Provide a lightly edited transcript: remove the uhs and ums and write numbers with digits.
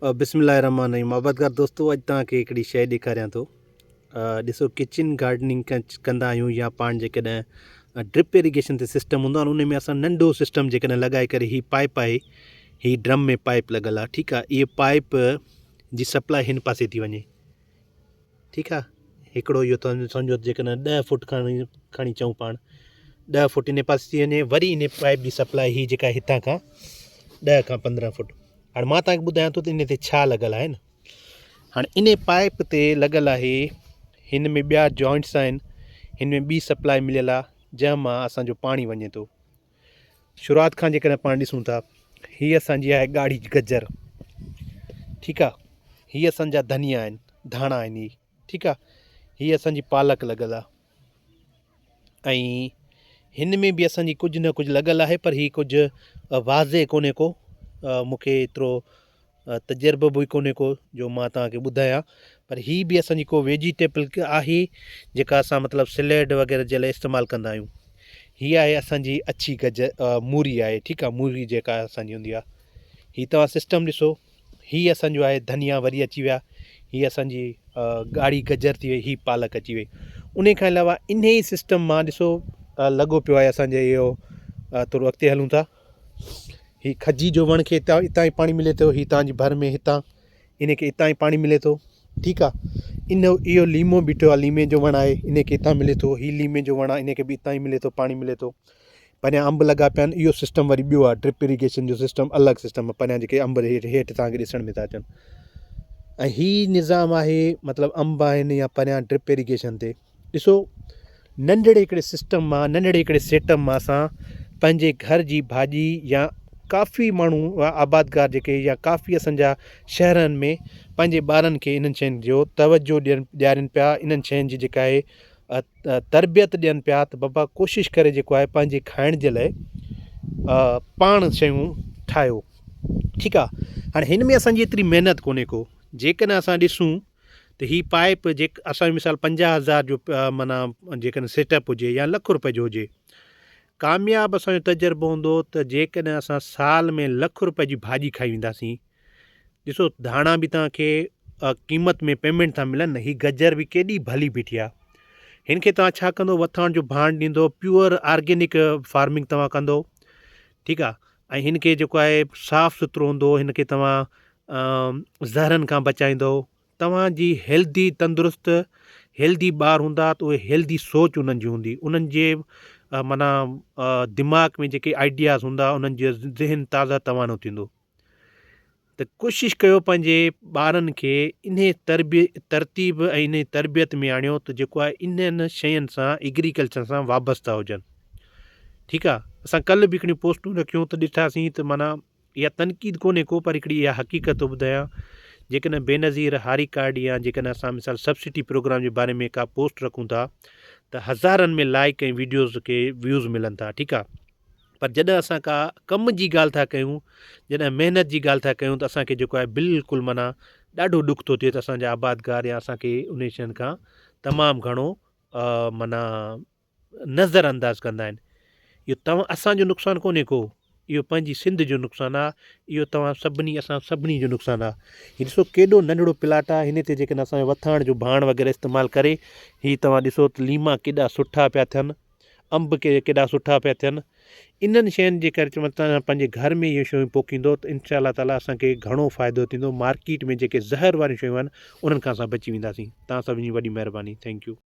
बिस्मिल्लाहिर्रहमानिर्रहीम। आबादगार दोस्तों, अॼु तव्हांखे हिकिड़ी शइ ॾेखारियां थो। ॾिसो, किचन गार्डनिंग कंदा आहियूं या पाण जेकॾहिं ड्रिप इरीगेशन ते सिस्टम हूंदो आहे, उन में असां नंढो सिस्टम जेकॾहिं लॻाए करे, हीअ पाइप आहे, हीअ ड्रम में पाइप लॻल आहे, ठीकु आहे। इहे पाइप जी सप्लाई हिन पासे थी वञे, ठीकु आहे। हिकिड़ो इहो तव्हां सम्झो जेकॾहिं 10 फुट खणी चऊं पाण, 10 फुट इन पासे थी वञे, वरी इन पाइप जी सप्लाई हीअ जेका हितां खां 10 खां 15 फुट। हाणे मां तव्हांखे ॿुधायां थो त इन ते छा लॻल आहे न। हाणे इन पाइप ते लॻल आहे, हिन में ॿिया जॉइंट्स आहिनि, हिन में ॿी सप्लाई मिलियल आहे, जंहिंमां असांजो पाणी वञे थो। शुरूआति खां जेकॾहिं पाण ॾिसूं था, हीअ असांजी आहे ॻाढ़ी गजर, ठीकु आहे। हीअ असांजा धनिया आहिनि, धाणा आहिनि, हीअ ठीकु आहे। हीअ असांजी पालक लॻल आहे, ऐं हिन में बि असांजी कुझु न कुझु लॻल आहे, पर हीअ कुझु वाज़े कोन्हे को, मूंखे एतिरो तजुर्बो बि कोन्हे को जो मां तव्हांखे ॿुधायां। पर हीअ बि असांजी को वेजिटेबल आहे जेका असां मतिलबु सैलेड वग़ैरह जे लाइ इस्तेमालु कंदा आहियूं। हीअ आहे असांजी अछी मूरी आहे, ठीकु आहे। मूरी जेका असांजी हूंदी आहे, हीअ तव्हां सिस्टम ॾिसो। हीअ असांजो आहे धनिया वरी अची विया, हीअ असांजी ॻाढ़ी गजर थी वई, हीअ पालक अची वई। उन खां अलावा इन ई सिस्टम मां ॾिसो लॻो पियो आहे असांजे इहो, थोरो अॻिते हलूं था। हीअ खजी जो वण खे हितां ई पाणी मिले थो, हीअ तव्हांजी भर में हितां इन खे हितां ई पाणी मिले थो, ठीकु आहे। इहो लीमो बीठो आहे, लीमे जो वण आहे, इन खे हितां मिले थो। हीअ लीमे जो वण आहे, इन खे बि हितां ई मिले थो, पाणी मिले थो। परियां अंब लॻा पिया आहिनि, इहो सिस्टम वरी ॿियो आहे, ड्रिप इरीगेशन जो सिस्टम अलॻि सिस्टम आहे। परियां जेके अंब हेठि तव्हांखे ॾिसण में था अचनि, ऐं हीअ निज़ाम आहे मतिलबु अंब आहिनि या परियां ड्रिप इरीगेशन ते। ॾिसो, नंढड़े हिकिड़े सिस्टम मां, नंढड़े हिकिड़े सेटअप मां असां पंहिंजे घर जी भाॼी या काफ़ी माण्हू आबादगार जेके या काफ़ी असांजा शहरनि में पंहिंजे ॿारनि खे इन्हनि शयुनि जो तवजो ॾियारनि पिया, इन्हनि शयुनि जी जेका आहे तरबियत ॾियनि पिया त बाबा कोशिशि करे जेको आहे पंहिंजे खाइण जे लाइ पाण शयूं ठाहियो, ठीकु आहे। हाणे हिन में असांजी एतिरी महिनत कोन्हे को। जेकॾहिं असां ॾिसूं त हीअ पाइप असांजी मिसाल 50,000 जो माना जेकॾहिं सेटअप हुजे या ₹1,00,000 जो हुजे, कामयाबु असांजो तजुर्बो हूंदो त जेकॾहिं असां साल में ₹1,00,000 जी भाॼी खाई वेंदासीं। ॾिसो, धाणा बि तव्हांखे क़ीमत में पेमेंट था मिलनि, हीअ गजर बि केॾी भली बीठी आहे। हिन खे तव्हां छा कंदो, वथाण जो भाण ॾींदो, प्योर ऑर्गेनिक फार्मिंग तव्हां कंदो, ठीकु आहे। ऐं हिन खे जेको आहे साफ़ु सुथिरो हूंदो, हिन खे तव्हां ज़हरनि खां बचाईंदो। तव्हांजी हेल्दी तंदुरुस्त हेल्दी ॿार हूंदा त उहे हेल्दी सोच उन्हनि जी हूंदी, उन्हनि जे माना दिमाग़ में जेके आइडियाज़ हूंदा, उन्हनि जो ज़हन ताज़ा तवानो थींदो। त कोशिशि कयो पंहिंजे ॿारनि खे इन तरतीब ऐं इन तरबियत में आणियो त जेको आहे इन्हनि शयुनि सां एग्रीकल्चर सां वाबस्ता हुजनि, ठीकु आहे। असां कल्ह बि हिकिड़ियूं पोस्टूं रखियूं त ॾिठासीं त माना इहा तनक़ीद कोन्हे को, पर हिकिड़ी इहा हक़ीक़त ॿुधायां। जेकॾहिं बेनज़ीर हारी कार्ड या जेकॾहिं असां मिसाल सब्सिडी प्रोग्राम जे बारे में का पोस्ट रखूं था त हज़ारनि में लाइक ऐं वीडियोज़ खे व्यूज़ मिलनि था, ठीकु आहे। पर जॾहिं असां का कम जी ॻाल्हि था कयूं, जॾहिं महिनत जी ॻाल्हि था कयूं, त असांखे जेको आहे बिल्कुलु माना ॾाढो ॾुख थो थिए त असांजा आबादगार या असांखे उन शयुनि खां तमामु घणो माना नज़रअंदाज़ कंदा आहिनि। इहो असांजो नुक़सानु कोन्हे को, इहो पंहिंजी सिंध जो नुक़सानु आहे। इहो असां सभिनी जो नुक़सानु आहे। हीअ ॾिसो केॾो नंढिड़ो प्लाट आहे, हिन ते जेकॾहिं असांजो वथाण जो भाण वग़ैरह इस्तेमालु करे, हीअ तव्हां ॾिसो त लीमा केॾा सुठा पिया थियनि, अंब केॾा सुठा पिया थियनि। इन्हनि शयुनि जे करे मतिलबु पंहिंजे घर में इहे शयूं पोखींदो त इनशा अल्लाह ताला असांखे घणो फ़ाइदो थींदो। मार्केट में जेके ज़हर वारियूं शयूं आहिनि, उन्हनि खां असां बची वेंदासीं। तव्हां सभिनी जी वॾी महिरबानी। थैंक्यू।